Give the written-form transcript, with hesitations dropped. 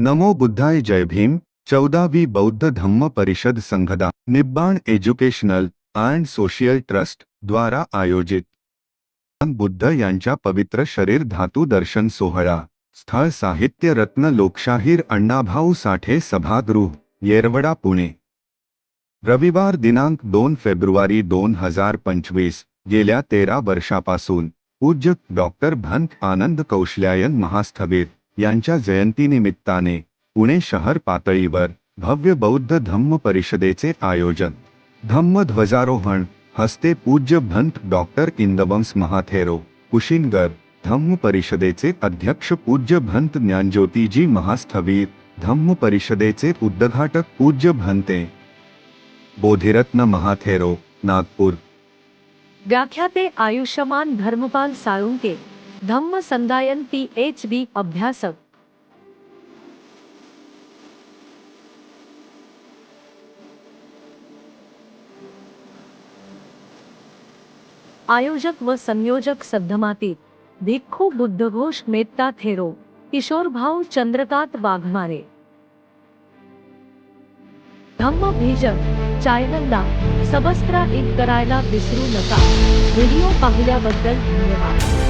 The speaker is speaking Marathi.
नमो बुद्धाय जय भीम 14वी बौद्ध धम्म परिषद संघदा निब्बाण एज्युकेशनल अँड सोशियल ट्रस्ट द्वारा आयोजित बुद्ध यांच्या पवित्र शरीर धातू दर्शन सोहळा स्थळ साहित्य रत्न लोकशाहीर अण्णाभाऊ साठे सभागृह येरवडा पुणे रविवार दिनांक 2 फेब्रुवारी 2025 गेल्या 13 वर्षापासून पूज्य डॉक्टर भंत आनंद कौशल्यायन महास्थवीर यांच्या जयंतीनिमित्ताने पुणे शहर पातळीवर भव्य बौद्ध धम्म परिषदेचे आयोजन धम्म ध्वजारोहण हस्ते पूज्य भंत डॉक्टर इंदवंस महाथेरो कुशीनगर धम्म परिषदेचे अध्यक्ष पूज्य भंत ज्ञानज्योतीजी महास्थवीर धम्म परिषदेचे उद्घाटक पूज्य भंते बोधिरत्न महाथेरो नागपूर व्याख्याते आयुष्यमान धर्मपाल साळुंके धम्म संदायन PhD अभ्यासक आयोजक व संयोजक सद्धमातीत भिक्खू बुद्धघोष मेत्ता थेरो किशोरभाऊ चंद्रकांत वाघमारे धम्म भेजक चॅनलला सबस्क्राईब करायला विसरू नका. व्हिडिओ पाहिल्याबद्दल धन्यवाद.